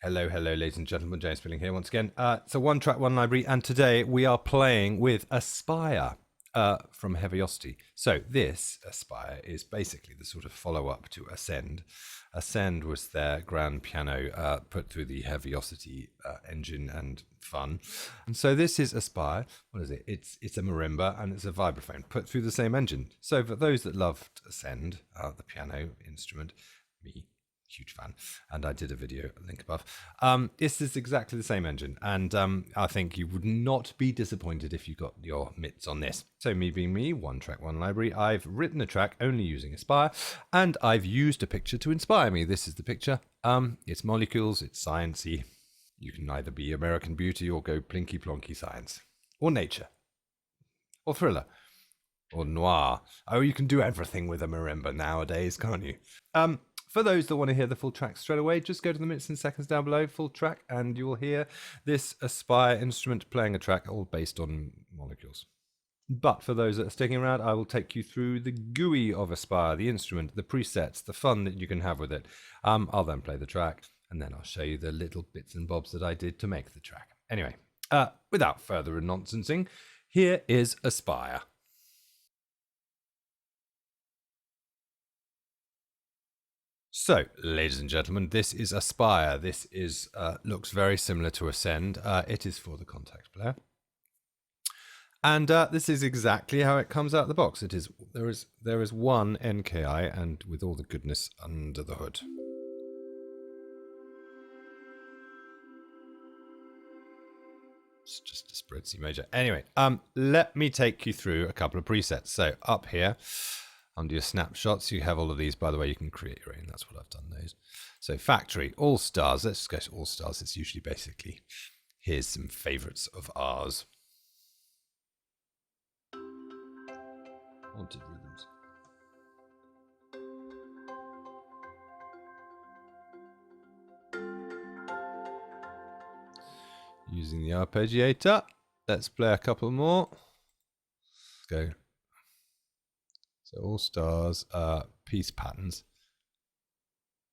Hello, ladies and gentlemen. James Spilling here once again. It's a one track, one library, and today we are playing with Aspire from Heavyocity. So this Aspire is basically the sort of follow-up to Ascend. Ascend was their grand piano put through the Heavyocity engine and fun. And so this is Aspire. What is it? It's a marimba and it's a vibraphone put through the same engine. So for those that loved Ascend, the piano instrument, me, huge fan, and I did a video, link above. This is exactly the same engine, and I think you would not be disappointed if you got your mitts on this. So me being me, one track, one library, I've written a track only using Aspire, and I've used a picture to inspire me. This is the picture. It's molecules, it's sciencey. You can either be American Beauty or go plinky plonky science, or nature, or thriller, or noir. Oh, you can do everything with a marimba nowadays, can't you? For those that want to hear the full track straight away, just go to the minutes and seconds down below, full track, and you will hear this Aspire instrument playing a track all based on molecules. But for those that are sticking around, I will take you through the GUI of Aspire, the instrument, the presets, the fun that you can have with it. I'll then play the track, and then I'll show you the little bits and bobs that I did to make the track. Anyway, without further nonsensing, here is Aspire. So, ladies and gentlemen, this is Aspire. This is looks very similar to Ascend. It is for the contact player, and this is exactly how it comes out of the box. It is there is one NKI, and with all the goodness under the hood. It's just a spread C major. Anyway, let me take you through a couple of presets. So up here, under your snapshots, you have all of these. By the way, you can create your own. That's what I've done those. So factory, all stars. Let's just go to all stars. It's usually basically, here's some favorites of ours. Haunted rhythms. Using the arpeggiator. Let's play a couple more. Let's go. So all stars, piece patterns,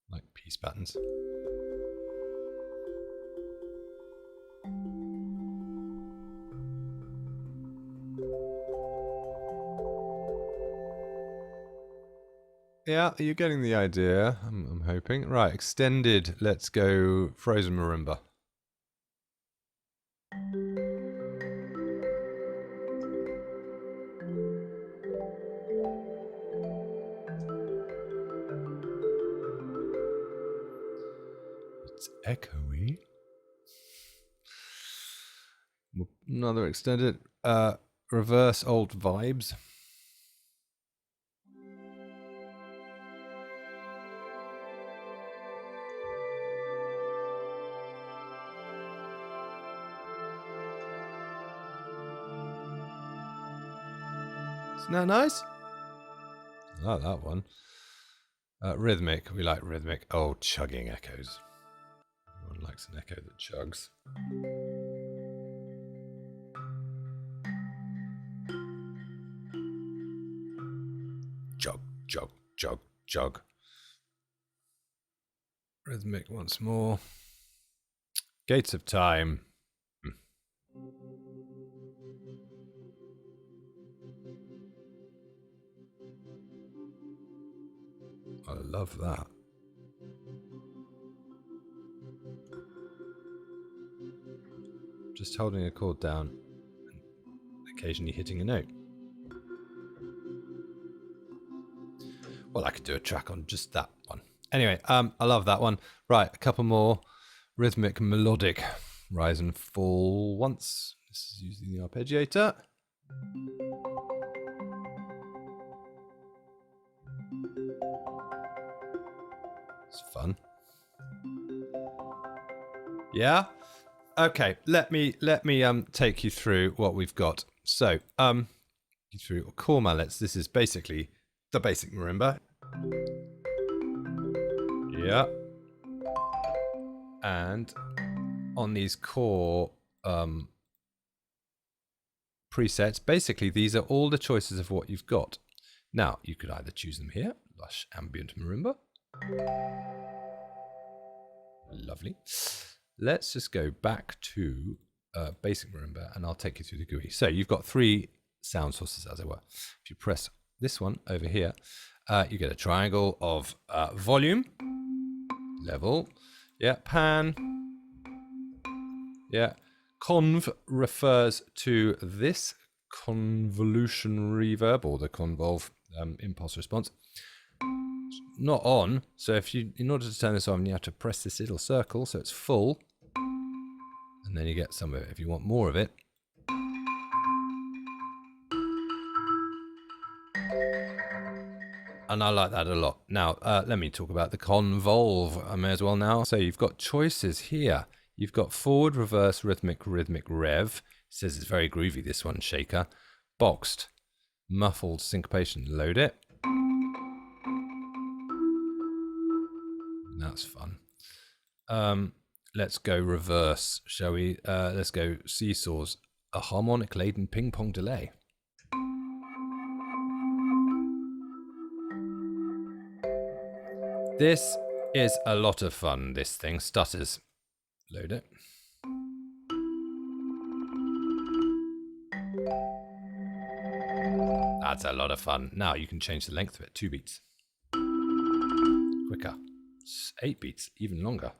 like piece patterns. Yeah, you're getting the idea, I'm hoping. Right, extended, let's go frozen marimba. It's echoey. Another extended, reverse old vibes. Isn't that nice? I like that one. Rhythmic, we like rhythmic. Oh, chugging echoes. Everyone likes an echo that chugs. Jog, jog, jog, jog. Rhythmic once more. Gates of Time. I love that. Just holding a chord down and occasionally hitting a note. Well, I could do a track on just that one. Anyway, I love that one. Right, a couple more. Rhythmic, melodic. Rise and fall once. This is using the arpeggiator. It's fun. Yeah? Okay, let me take you through what we've got. So, through core mallets. This is basically the basic marimba. Yeah. And on these core presets, basically these are all the choices of what you've got. Now, you could either choose them here, lush ambient marimba. Lovely. let's just go back to basic marimba and I'll take you through the GUI. So you've got 3 sound sources, as it were. If you press this one over here, you get a triangle of volume, level, yeah, pan, yeah. Conv refers to this convolution reverb or the convolve impulse response. It's not on, so if you, in order to turn this on, you have to press this little circle so it's full, and then you get some of it. If you want more of it, and I like that a lot. Now, let me talk about the convolve. I may as well now. So you've got choices here. You've got forward, reverse, rhythmic, rev. It says it's very groovy, this one, shaker. Boxed, muffled, syncopation. Load it. That's fun. Let's go reverse, shall we? Let's go seesaws. A harmonic laden ping pong delay. This is a lot of fun, this thing. Stutters. Load it. That's a lot of fun. Now you can change the length of it. 2 beats. Quicker. 8 beats. Even longer.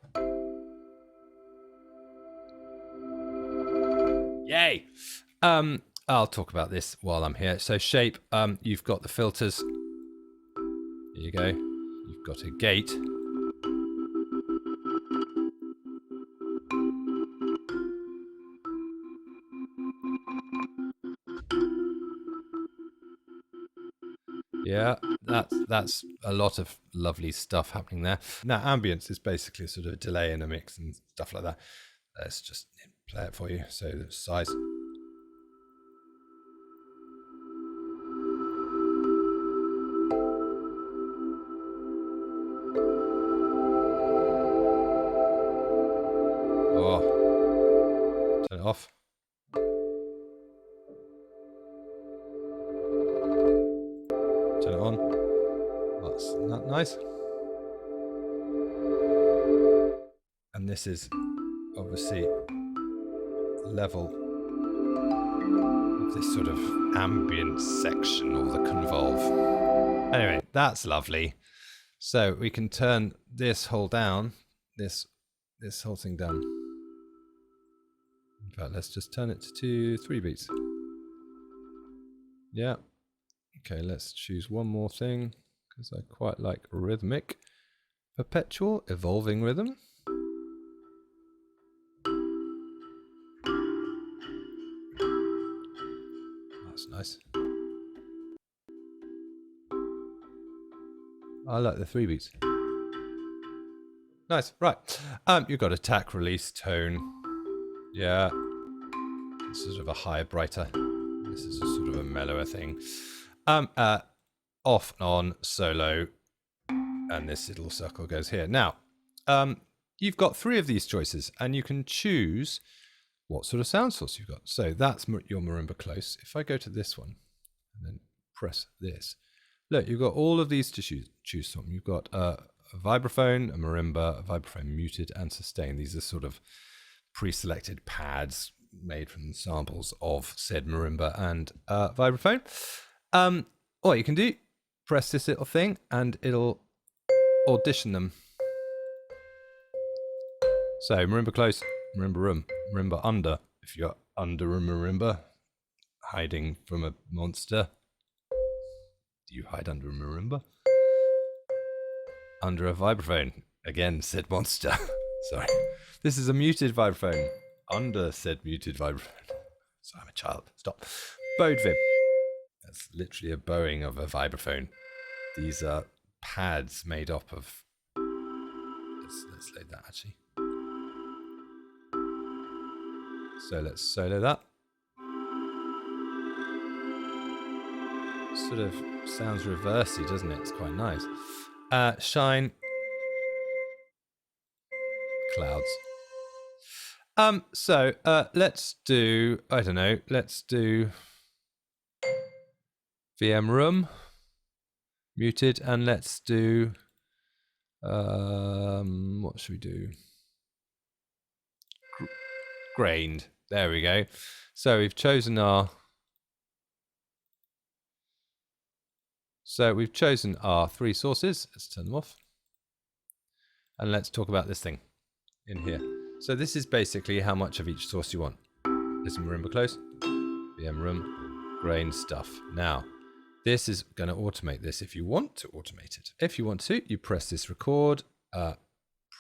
Yay! I'll talk about this while I'm here. So shape, you've got the filters. Here you go. You've got a gate. Yeah, that's a lot of lovely stuff happening there. Now, ambience is basically sort of a delay in a mix and stuff like that. Let's just play it for you. So the size. Oh, turn it off. Turn it on. That's not nice. And this is obviously level of this sort of ambient section or the convolve. Anyway, that's lovely. So we can turn this whole down, this whole thing down. In fact, let's just turn it to 3 beats. Yeah. Okay, let's choose one more thing because I quite like rhythmic. Perpetual evolving rhythm. That's nice. I like the 3 beats. Nice, right. You've got attack, release, tone. Yeah. It's sort of a higher, brighter. This is a sort of a mellower thing. Off and on, solo, and this little circle goes here. Now, you've got 3 of these choices, and you can choose what sort of sound source you've got. So that's your marimba close. If I go to this one and then press this, look, you've got all of these to choose from. You've got a vibraphone, a marimba, a vibraphone muted, and sustain. These are sort of pre-selected pads made from samples of said marimba and vibraphone. What you can do, press this little thing and it'll audition them. So marimba close, marimba room, marimba under. If you're under a marimba, hiding from a monster, do you hide under a marimba? Under a vibraphone, again, said monster. Sorry. This is a muted vibraphone. Under said muted vibraphone. So I'm a child. Stop. Bowed vib. That's literally a bowing of a vibraphone. These are pads made up of. Let's load that actually. So let's solo that. Sort of sounds reversey, doesn't it? It's quite nice. Shine. Clouds. So let's do, I don't know, let's do VM room muted, and let's do what should we do? grained. There we go. So we've chosen our three sources. Let's turn them off. And let's talk about this thing in here. So this is basically how much of each source you want. Listen marimba close. BM room, grain stuff. Now, this is going to automate this if you want to automate it. If you want to, you press this record,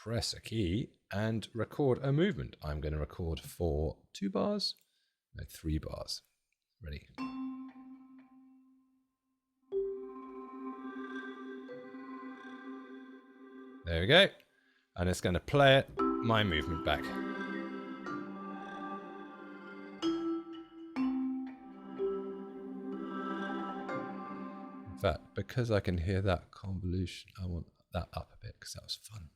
press a key, and record a movement. I'm going to record for 2 bars, no, 3 bars. Ready? There we go. And it's going to play it, my movement back. In fact, because I can hear that convolution, I want that up a bit because that was fun.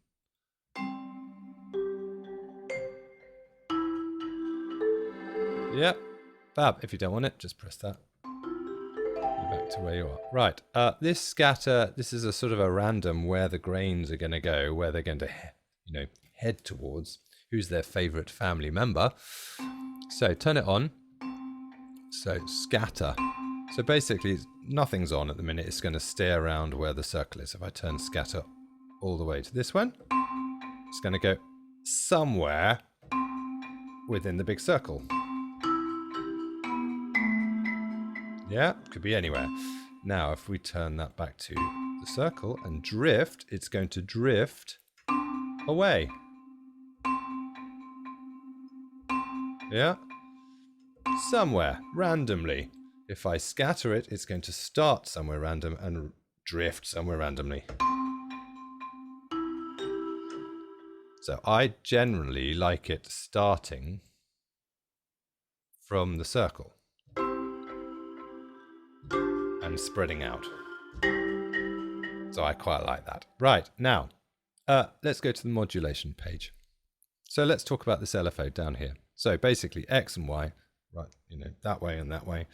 Yep, fab. If you don't want it, just press that. Go back to where you are. Right, this scatter, this is a sort of a random where the grains are going to go, where they're going to, head towards, who's their favorite family member. So turn it on. So scatter. So basically, nothing's on at the minute. It's going to stay around where the circle is. If I turn scatter all the way to this one, it's going to go somewhere within the big circle. Yeah, could be anywhere. Now, if we turn that back to the circle and drift, it's going to drift away. Yeah, somewhere randomly. If I scatter it, it's going to start somewhere random and drift somewhere randomly. So I generally like it starting from the circle and spreading out. So I quite like that. Right, now, let's go to the modulation page. So let's talk about this LFO down here. So basically X and Y, right, that way and that way.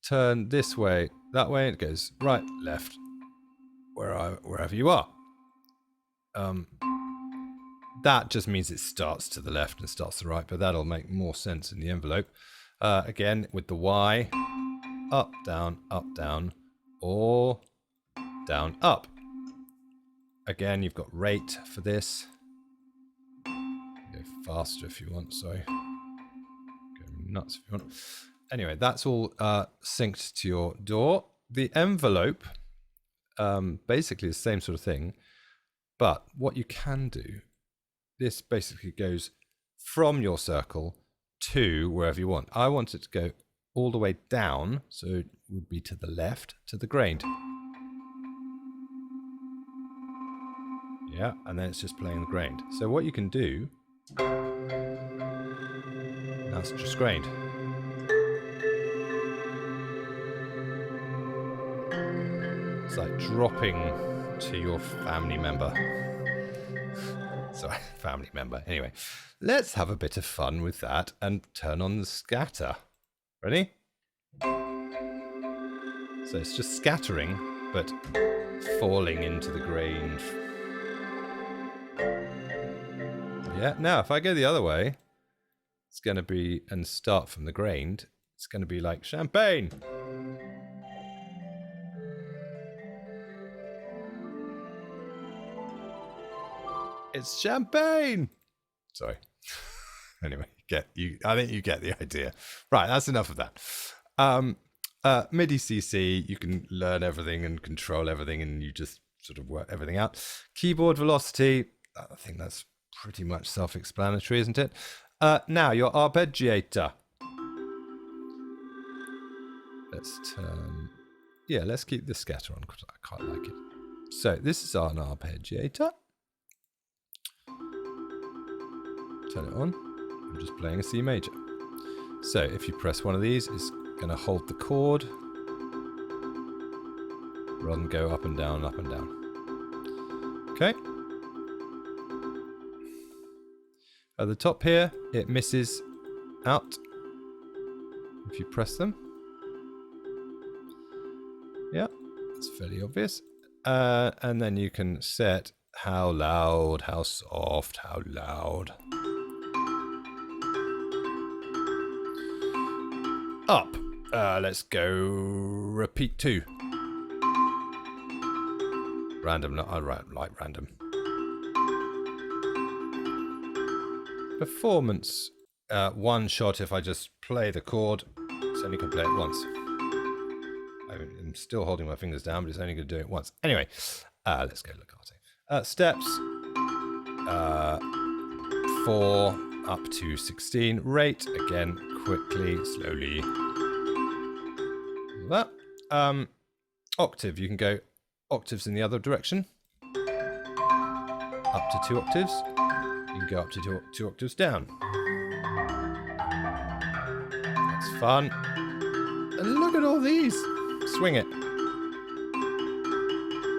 Turn this way, that way, it goes right, left, wherever you are. That just means it starts to the left and starts to the right, but that'll make more sense in the envelope. Again, with the Y, up, down, or down, up. Again, you've got rate for this. Go faster if you want, sorry. Go nuts if you want. Anyway, that's all synced to your DAW. The envelope, basically the same sort of thing, but what you can do, this basically goes from your circle to wherever you want. I want it to go all the way down, so it would be to the left, to the grained. Yeah, and then it's just playing the grained. So what you can do, that's just grained. It's like dropping to your family member. Sorry, family member. Anyway, let's have a bit of fun with that and turn on the scatter. Ready? So it's just scattering, but falling into the grain. Yeah, now if I go the other way, it's going to be, and start from the grained, it's going to be like champagne. It's champagne. Sorry. Anyway, I think you get the idea. Right, that's enough of that. MIDI CC, you can learn everything and control everything, and you just sort of work everything out. Keyboard velocity, I think that's pretty much self-explanatory, isn't it? Now, your arpeggiator. Let's keep the scatter on because I quite like it. So this is an arpeggiator. Turn it on. I'm just playing a C major. So if you press one of these, it's going to hold the chord rather than go up and down, up and down. Okay. At the top here, it misses out if you press them. Yeah, it's fairly obvious. And then you can set how loud, how soft, how loud. up. Let's go repeat 2. Random, not like random. Performance, 1 shot if I just play the chord. It's only going to play it once. I'm still holding my fingers down, but it's only going to do it once. Anyway, let's go legato. Steps, 4 up to 16. Rate, again, quickly, slowly. That. Octave, you can go octaves in the other direction. Up to 2 octaves. You can go up to 2 octaves down. That's fun. And look at all these. Swing it.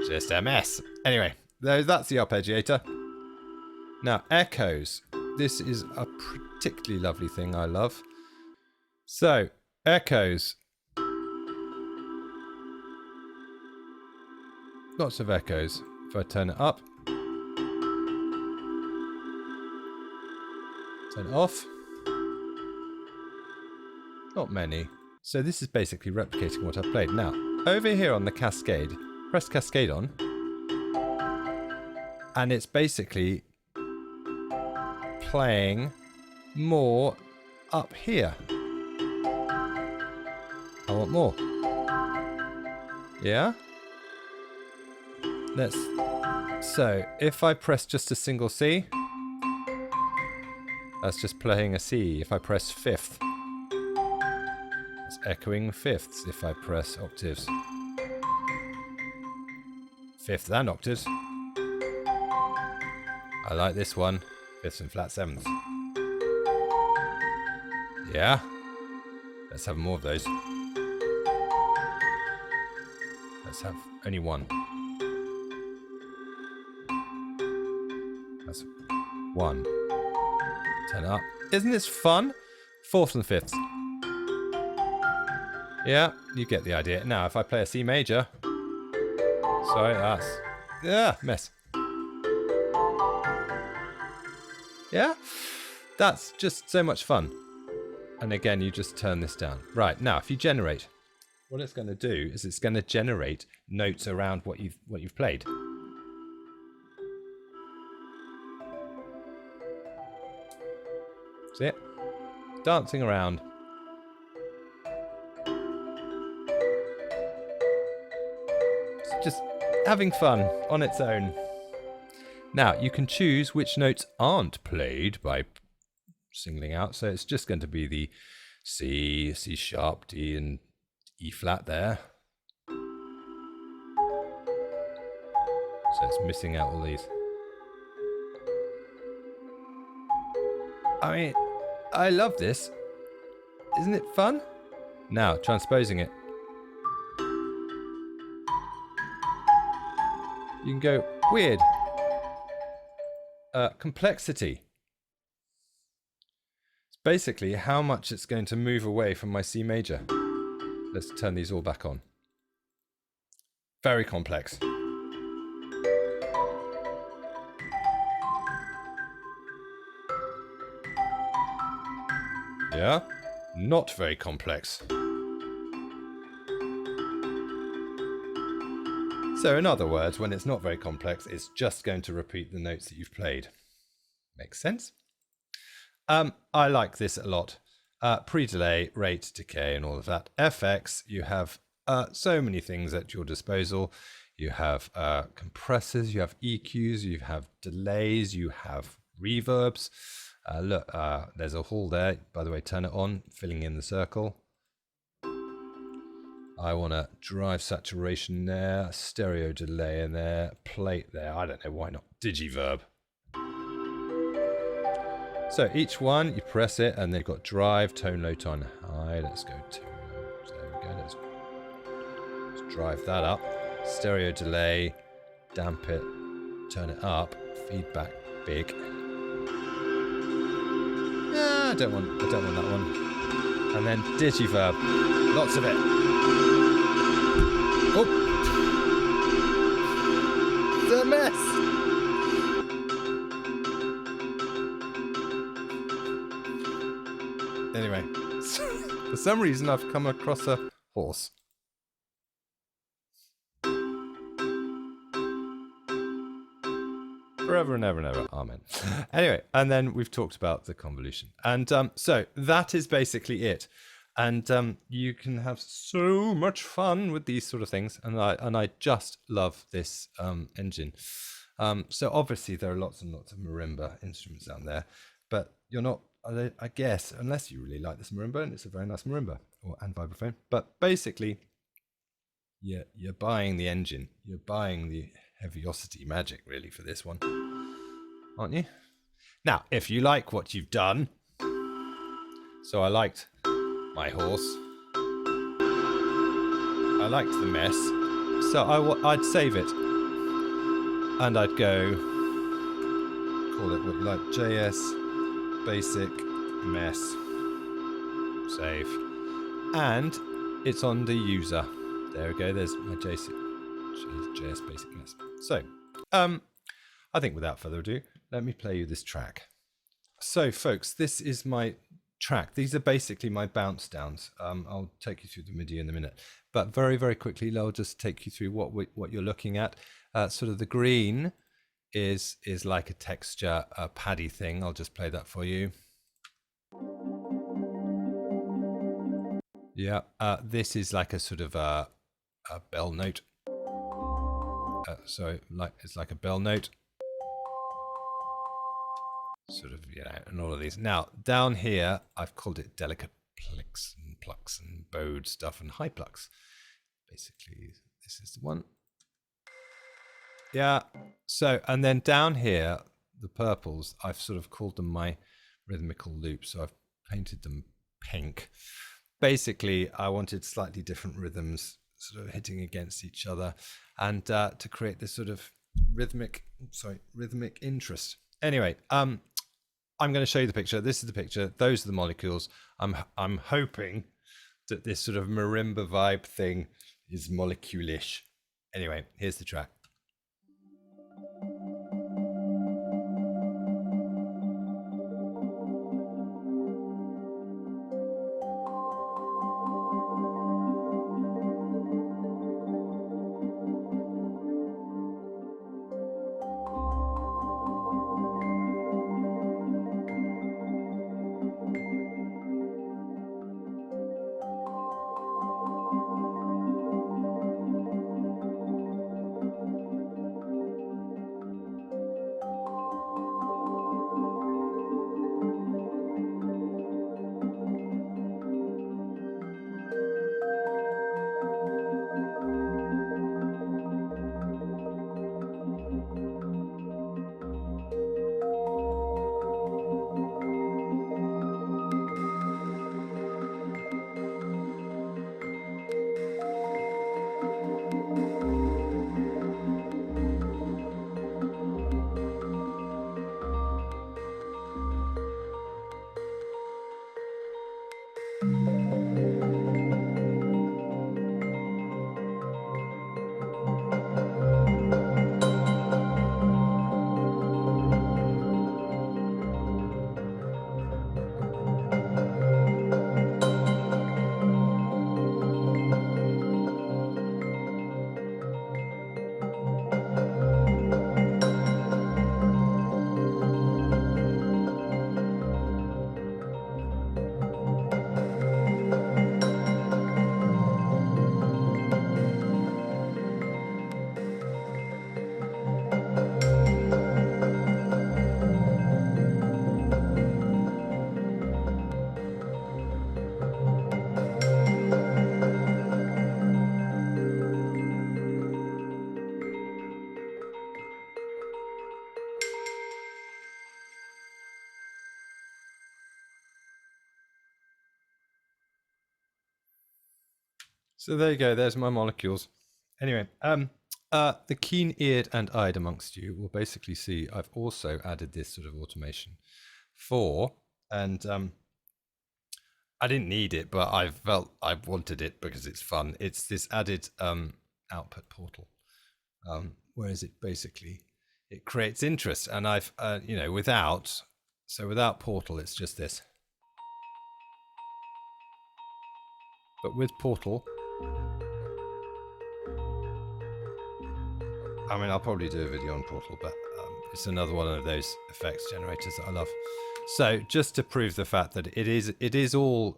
Just a mess. Anyway, that's the arpeggiator. Now, echoes. This is a particularly lovely thing I love. So, echoes. Lots of echoes. If I turn it up. Turn it off. Not many. So this is basically replicating what I've played. Now, over here on the cascade, press cascade on. And it's basically playing more up here. I want more. Yeah? So, if I press just a single C, that's just playing a C. If I press 5th, it's echoing 5ths. If I press octaves, 5th and octaves. I like this one, 5ths and flat 7ths. Yeah? Let's have more of those. Let's have only one. That's 1. Turn it up. Isn't this fun? 4th and 5th. Yeah, you get the idea. Now, if I play a C major... Sorry, that's... Yeah, mess. Yeah? That's just so much fun. And again, you just turn this down. Right, now, if you generate... What it's going to do is it's going to generate notes around what you've played. See it? Dancing around. It's just having fun on its own. Now, you can choose which notes aren't played by singling out. So it's just going to be the C, C sharp, D, and E flat there. So it's missing out all these. I mean, I love this. Isn't it fun? Now, transposing it. You can go weird. Complexity. It's basically how much it's going to move away from my C major. Let's turn these all back on. Very complex. Yeah, not very complex. So in other words, when it's not very complex, it's just going to repeat the notes that you've played. Makes sense? I like this a lot. Pre-delay, rate, decay, and all of that. FX, you have so many things at your disposal. You have compressors, you have EQs, you have delays, you have reverbs. Look, there's a hall there. By the way, turn it on, filling in the circle. I want to drive saturation there, stereo delay in there, plate there. I don't know, why not? Digiverb. So each one, you press it, and they've got drive, tone low, tone high. Let's go to, there we go. Let's drive that up. Stereo delay, damp it, turn it up, feedback big. I don't want that one. And then digiverb, lots of it. Oh, it's a mess. Anyway, For some reason, I've come across a horse. Forever and ever and ever. Amen. Anyway, and then we've talked about the convolution. And so that is basically it. And you can have so much fun with these sort of things. And I just love this engine. So obviously there are lots and lots of marimba instruments out there, but you're not, I guess, unless you really like this marimba, and it's a very nice marimba and vibraphone. But basically, you're buying the engine. You're buying the Heavyocity magic, really, for this one, aren't you? Now, if you like what you've done, so I liked my horse, I liked the mess, so I'd save it, and I'd go, call it what you like, JS, basic, mess, save, and it's on the user. There we go, there's my JS basic mess. So, I think without further ado, let me play you this track. So, folks, this is my track. These are basically my bounce downs. I'll take you through the Midi in a minute, but very, very quickly, I'll just take you through what you're looking at. Sort of the green is like a texture, a paddy thing. I'll just play that for you. Yeah, this is like a sort of a bell note. So it's like a bell note, sort of, you know, and all of these. Now down here, I've called it delicate plucks and bowed stuff and high plucks. Basically, this is the one. Yeah. So, and then down here, the purples, I've sort of called them my rhythmical loops. So I've painted them pink. Basically, I wanted slightly different rhythms sort of hitting against each other, and to create this sort of rhythmic interest. Anyway, I'm going to show you the picture. This is the picture. Those are the molecules. I'm hoping that this sort of marimba vibe thing is molecule-ish. Anyway, here's the track. So there you go. There's my molecules. Anyway, the keen-eared and eyed amongst you will basically see I've also added this sort of automation for, and I didn't need it, but I felt I wanted it because it's fun. It's this added output portal, whereas it basically it creates interest, and I've without portal, it's just this. but with Portal. I mean, I'll probably do a video on Portal, but it's another one of those effects generators that I love. So just to prove the fact that it is all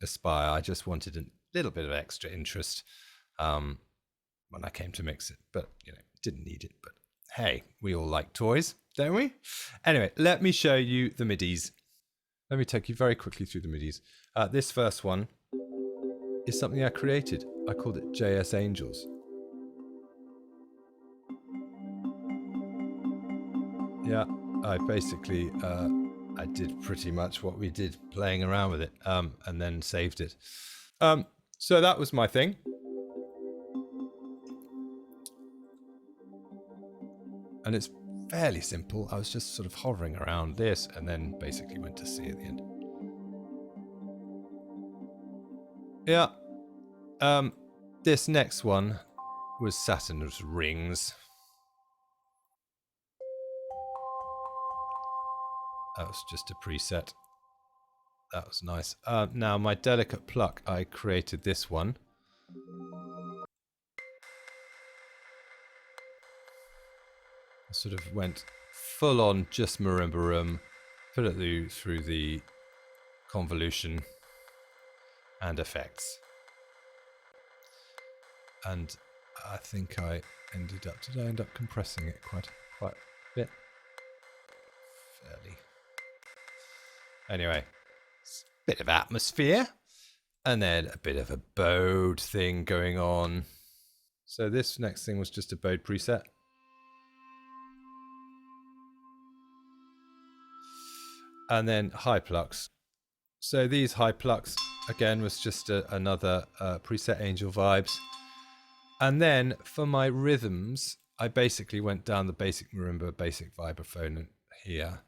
Aspire, I just wanted a little bit of extra interest when I came to mix it, but you know, didn't need it. But hey, we all like toys, don't we? Anyway, let me show you the midis. Let me take you very quickly through the midis. This first one is something I created. I called it JS Angels. Yeah, I basically I did pretty much what we did playing around with it, and then saved it. So that was my thing. And it's fairly simple. I was just sort of hovering around this and then basically went to C at the end. Yeah. This next one was Saturn's rings. That was just a preset. That was nice. Now, my delicate pluck, I created this one. I sort of went full on just marimba room, put it through the convolution and effects. And I think I did I end up compressing it quite a bit? Fairly. Anyway, bit of atmosphere, and then a bit of a bode thing going on. So this next thing was just a bode preset. And then high plucks. So these high plucks, again, was just another preset Angel Vibes. And then for my rhythms, I basically went down the basic marimba, basic vibraphone here,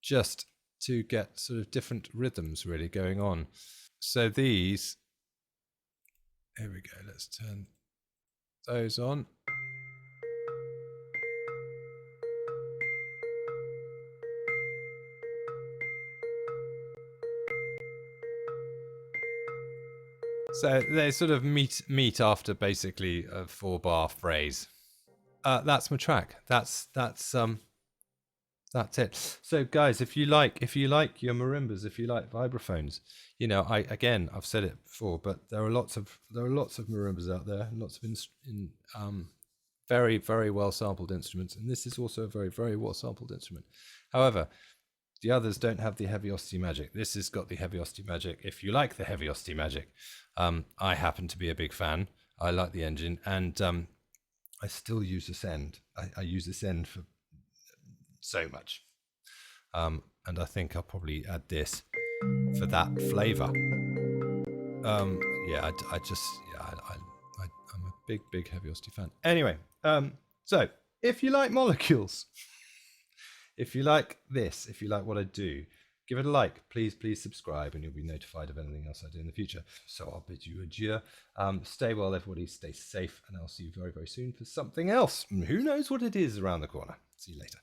just to get sort of different rhythms really going on. So these, here we go, let's turn those on. So they sort of meet after basically a 4-bar phrase. That's my track. That's it. So guys, if you like your marimbas, if you like vibraphones, you know, I've said it before, but there are lots of marimbas out there, lots of very, very well sampled instruments, and this is also a very, very well sampled instrument. However, the others don't have the Heavyocity magic. This has got the Heavyocity magic. If you like the Heavyocity magic, I happen to be a big fan. I like the engine, and I still use this end. I use this end for so much, and I think I'll probably add this for that flavor. Yeah, I'm a big Heavyocity fan. Anyway, so if you like molecules, if you like this, if you like what I do, give it a like. Please subscribe, and you'll be notified of anything else I do in the future. So I'll bid you adieu. Stay well, everybody. Stay safe, and I'll see you very, very soon for something else. Who knows what it is around the corner. See you later.